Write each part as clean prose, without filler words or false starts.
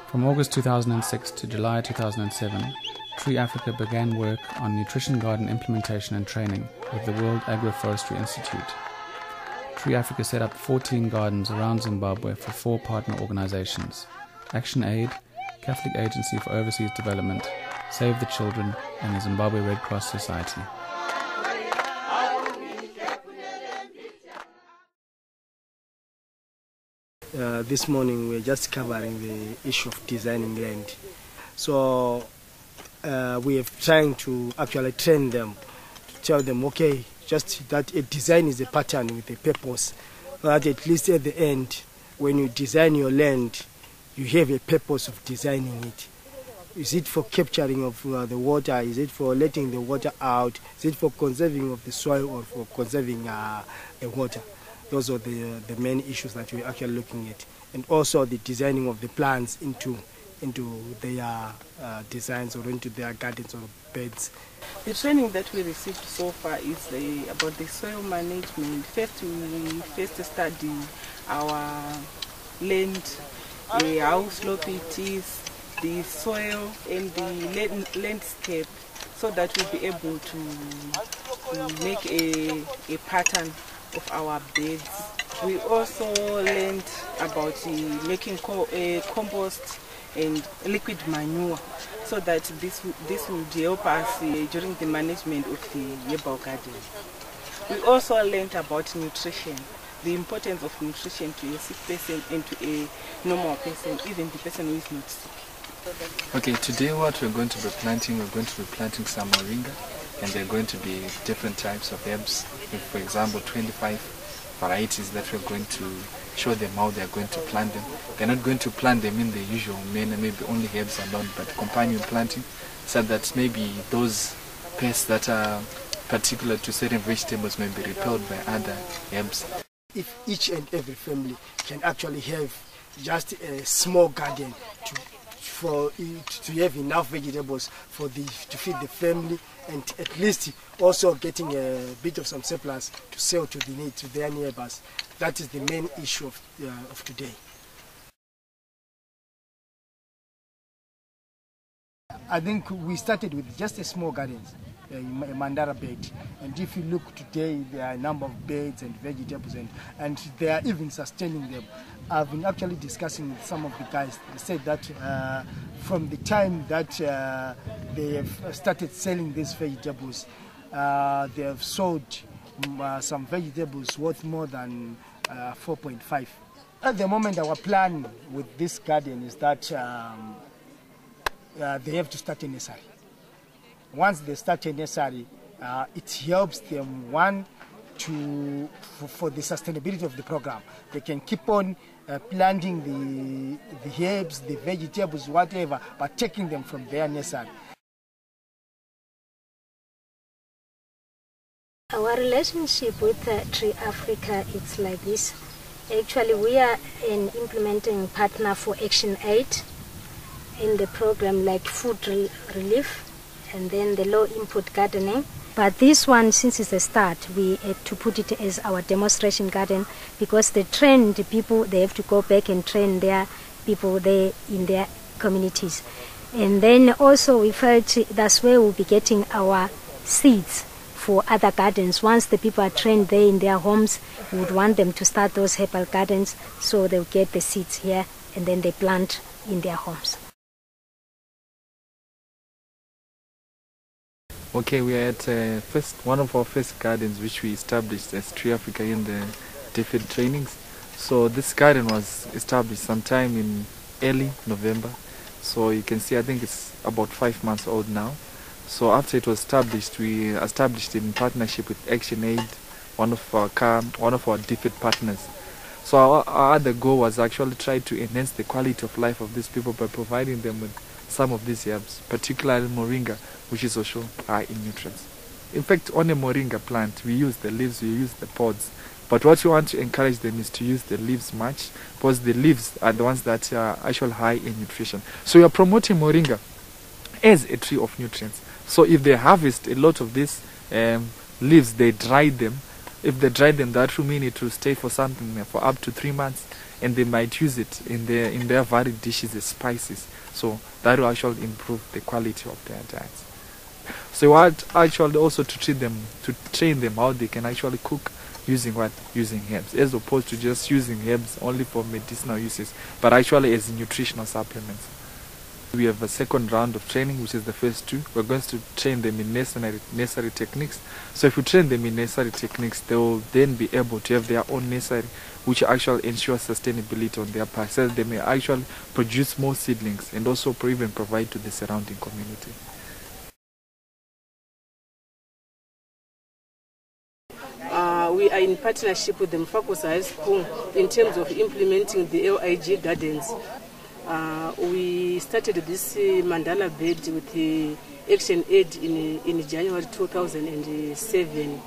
From August 2006 to July 2007, Tree Africa began work on nutrition garden implementation and training with the World Agroforestry Institute. Tree Africa set up 14 gardens around Zimbabwe for 4 partner organizations: Action Aid, Catholic Agency for Overseas Development, Save the Children, and the Zimbabwe Red Cross Society. This morning we're just covering the issue of designing land. So we are trying to actually train them, to tell them, okay, just that a design is a pattern with a purpose, but at least at the end, when you design your land, you have a purpose of designing it. Is it for capturing of the water? Is it for letting the water out? Is it for conserving of the soil or for conserving the water? Those are the main issues that we're actually looking at. And also the designing of the plants into their designs or into their gardens or beds. The training that we received so far is about the soil management. First, we study our land, how slopey it is, the soil and the landscape, so that we'll be able to make a pattern of our beds. We also learned about making compost and liquid manure, so that this will help us during the management of the herbal garden. We also learned about nutrition, the importance of nutrition to a sick person and to a normal person, even the person who is not sick. Okay, today what we're going to be planting, some moringa, and there are going to be different types of herbs. For example, 25 varieties that we're going to show them how they're going to plant them. They're not going to plant them in the usual manner, maybe only herbs alone, but companion planting, so that maybe those pests that are particular to certain vegetables may be repelled by other herbs. If each and every family can actually have just a small garden to have enough vegetables to feed the family, and at least also getting a bit of some surplus to sell to their neighbors. That is the main issue of today. I think we started with just a small gardens, a mandara bed, and if you look today, there are a number of beds and vegetables, and they are even sustaining them. I've been actually discussing with some of the guys. They said that from the time that they have started selling these vegetables, they have sold some vegetables worth more than 4.5. At the moment, our plan with this garden is that they have to start a nursery. Once they start a nursery, it helps them, one, for the sustainability of the program. They can keep on planting the herbs, the vegetables, whatever, but taking them from their nursery. Our relationship with Tree Africa, it's like this. Actually, we are an implementing partner for Action Aid in the program like food relief and then the low input gardening. But this one, since it's a start, we had to put it as our demonstration garden, because they train the people, they have to go back and train their people there in their communities. And then also we felt that's where we'll be getting our seeds for other gardens. Once the people are trained there in their homes, we would want them to start those herbal gardens, so they'll get the seeds here and then they plant in their homes. Okay, we are at one of our first gardens which we established as Tree Africa in the different trainings. So this garden was established sometime in early November. So you can see, I think it's about 5 months old now. So after it was established, we established it in partnership with Action Aid, one of our different partners. So our other goal was actually try to enhance the quality of life of these people by providing them with some of these herbs, particularly moringa, which is also high in nutrients. In fact, on a moringa plant, we use the leaves, we use the pods, But what we want to encourage them is to use the leaves much, because the leaves are the ones that are actually high in nutrition. So we are promoting moringa as a tree of nutrients. So if they harvest a lot of these leaves, they dry them. If they dry them, that will mean it will stay for something for up to 3 months, and they might use it in their varied dishes as spices. So that will actually improve the quality of their diets. So we want actually also to train them how they can actually cook using what? Using herbs, as opposed to just using herbs only for medicinal uses, but actually as nutritional supplements. We have a second round of training, which is the first 2. We're going to train them in nursery techniques. So if we train them in nursery techniques, they will then be able to have their own nursery, which actually ensures sustainability on their part, so they may actually produce more seedlings and also even provide to the surrounding community. We are in partnership with the Mfakosa High School in terms of implementing the LIG gardens. We started this mandala bed with the Action Aid in January 2007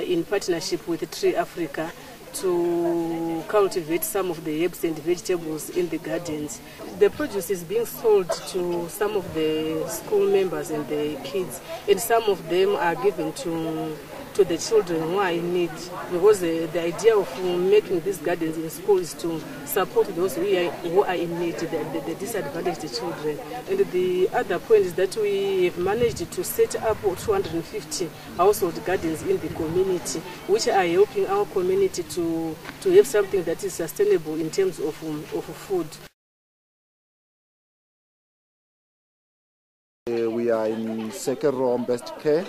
in partnership with Tree Africa to cultivate some of the herbs and vegetables in the gardens. The produce is being sold to some of the school members and the kids, and some of them are given to the children who are in need, because the idea of making these gardens in school is to support those who are in need, the disadvantaged children. And the other point is that we have managed to set up 250 household gardens in the community, which are helping our community to have something that is sustainable in terms of food. We are in second row best care,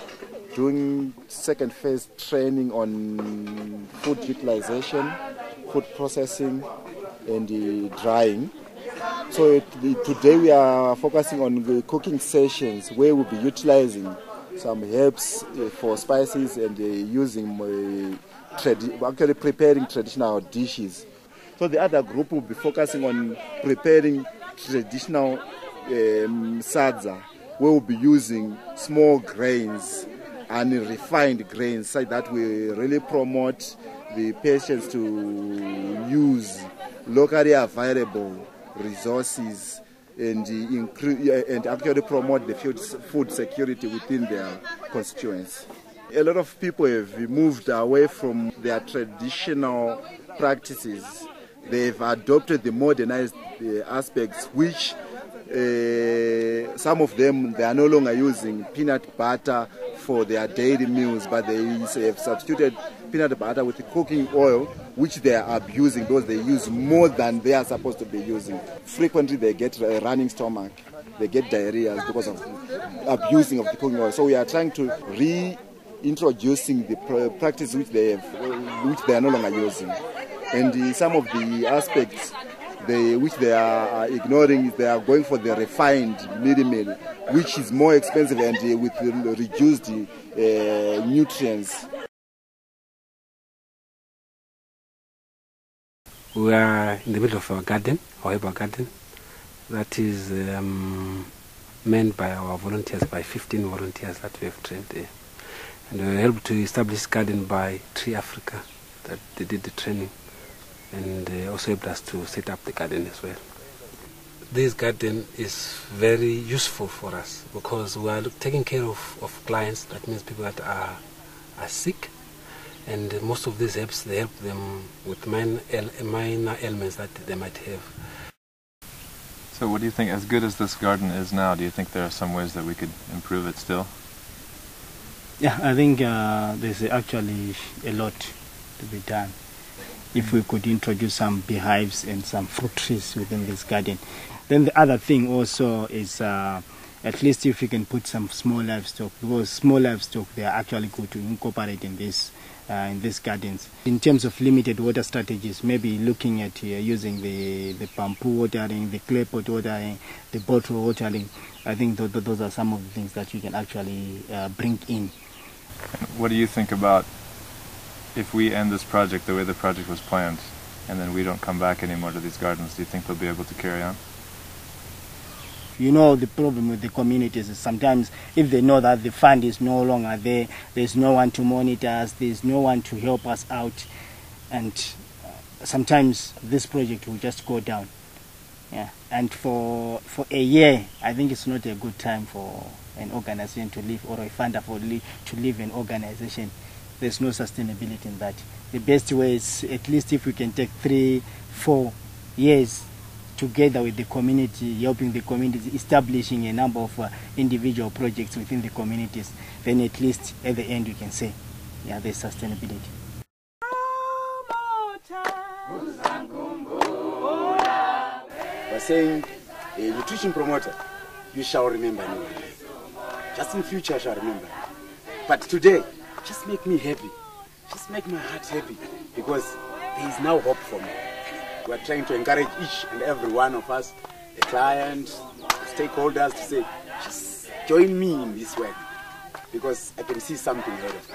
doing second phase training on food utilization, food processing, and drying. So today we are focusing on the cooking sessions where we'll be utilizing some herbs for spices and using actually preparing traditional dishes. So the other group will be focusing on preparing traditional sadza, where we'll be using small grains and refined grains, so that we really promote the patients to use locally available resources and actually promote the food security within their constituents. A lot of people have moved away from their traditional practices. They've adopted the modernized aspects, which some of them, they are no longer using peanut butter for their daily meals, but they have substituted peanut butter with cooking oil, which they are abusing because they use more than they are supposed to be using. Frequently they get a running stomach, they get diarrhea because of abusing of the cooking oil. So we are trying to reintroducing the practice which they are no longer using. And some of the aspects which they are ignoring, they are going for the refined meal, which is more expensive and with reduced nutrients. We are in the middle of our garden, our herbal garden, that is manned by our volunteers, by 15 volunteers that we have trained there. And we were helped to establish garden by Tree Africa, that they did the training, and also helped us to set up the garden as well. This garden is very useful for us because we are taking care of clients, that means people that are sick, and most of these herbs, they help them with minor ailments that they might have. So what do you think, as good as this garden is now, do you think there are some ways that we could improve it still? Yeah, I think there's actually a lot to be done. If we could introduce some beehives and some fruit trees within this garden. Then the other thing also is at least if we can put some small livestock, because small livestock, they are actually good to incorporate in these gardens. In terms of limited water strategies, maybe looking at using the bamboo watering, the clay pot watering, the bottle watering. I think those are some of the things that you can actually bring in. What do you think about if we end this project the way the project was planned, and then we don't come back anymore to these gardens? Do you think they'll be able to carry on? You know, the problem with the communities is sometimes if they know that the fund is no longer there, there's no one to monitor us, there's no one to help us out, and sometimes this project will just go down. Yeah, and for a year, I think it's not a good time for an organization to leave, or a funder to leave an organization. There's no sustainability in that. The best way is, at least if we can take 3-4 years together with the community, helping the community, establishing a number of individual projects within the communities, then at least at the end you can say, yeah, there's sustainability. By saying, a nutrition promoter, you shall remember me. Just in future I shall remember. But today, just make me happy. Just make my heart happy, because there is now hope for me. We are trying to encourage each and every one of us, the clients, stakeholders, to say, just join me in this work, because I can see something ahead of me.